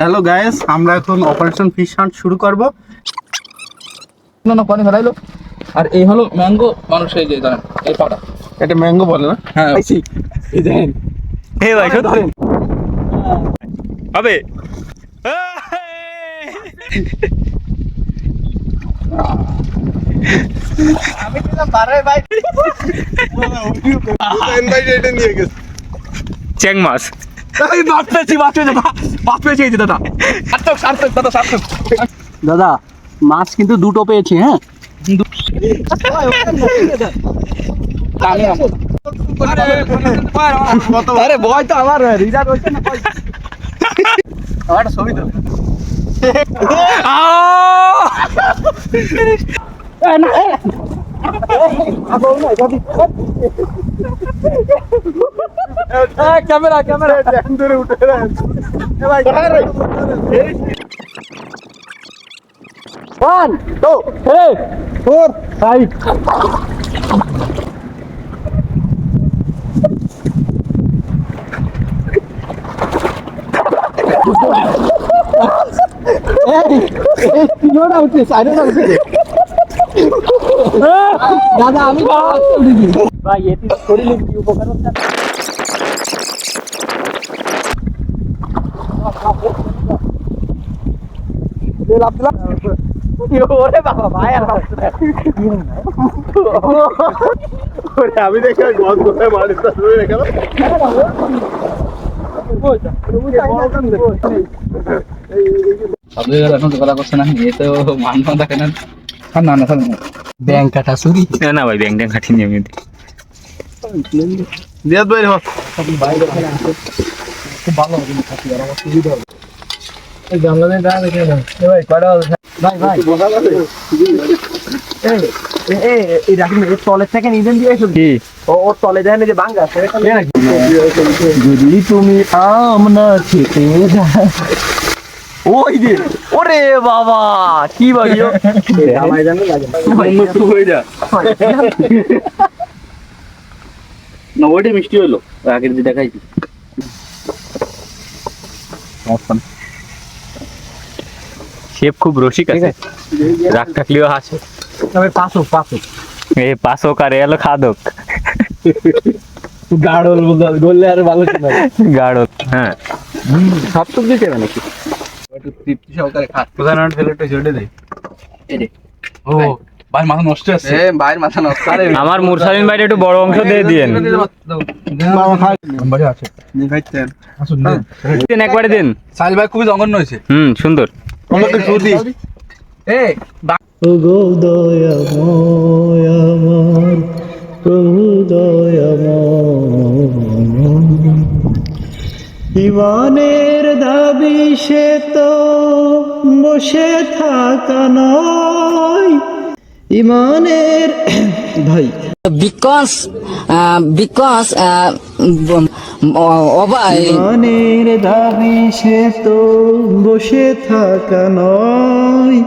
Hello guys, আমরা এখন operation fish hunt শুরু করব। না পানি হারাইলো। আর এই হলো ম্যাঙ্গো মানুষ, এই যে জানেন এই পাটা, এটা ম্যাঙ্গো বলে না? হ্যাঁ পাইছি। এই দেখেন। হে ভাই সত্যি ধরেন। হবে। আমি দিলাম বারে ভাই। এটা নিয়ে গেছে। চ্যাং মাছ। এই বাত পেয়েছি এই যে দাদা। সার্থক দাদা, সার্থক। দাদা মাছ কিন্তু দুটো পেয়েছি, হ্যাঁ। আরে ভয় তো আমার রিজার্ভ হইছে না কই। আমার ছবি তো। ক্যামেরা ধরে উঠে ভাই। 1 2 3 4 5 দাদা আমি ভাই এটি শরীরে কি উপকার হচ্ছে? ওরে বাবা ভাই আর আমি দেখে গজ কোথায় মারিস গেল। সব জায়গায় এখন তো কথা করছে না, এ তো মান দেখে না। না না ব্যাংক কাটা চুরি। না ভাই ব্যাং ট্যাং খাটিনি আমি। দিয়াদ ভাই হোক। খুব ভালো হবে থাকি আর আমার সুবিধা হবে। এই বাংলাদেশ দাঁড়া দেখে না ভাই কয়টা ভাই ভাই এই রাখুন এর তলের থেকে নিবেন দিয়ে এসো কি ওর তলে যায় না যে বাঙ্গা যদি তুমি আম না খেতে ওই যে ওরে বাবা কি ভাইও আমায় জানো লাগে না ওইটা মিষ্টি হইলো আগের যে দেখাইছি। শেফ খুব রসিক আছে, রাগ থাকলেও হাসে। তবে পাঁচক এ পাশক আর এলো খাদক গাড়ল গললে আর ভালো ছিল গাঢ়। হ্যাঁ সব তো দিতে হবে নাকি একটু তৃপ্তি সহকারে খা প্রধান ছেলেটা ছেড়ে দেয়। ও ভাই মাথা নষ্ট আছে ভাইয়ের মাথা নষ্ট। আমার মুরসালিন ভাইটা একটু বড় অংশ দিয়ে দিয়েন। নাম্বার আছে খাইতেন আসুন দিন একবারে দিন। সাইল ভাই খুবই জঘন্য হয়েছে সুন্দর। আমাকে সুদি। এই ওগো দয়াময় আমার প্রভু দয়াময় ইমানের দাবি সে তো বসে থাকা নয় ইমানের ভাই because ইমানের দাবি সে তো বসে থাকা নয়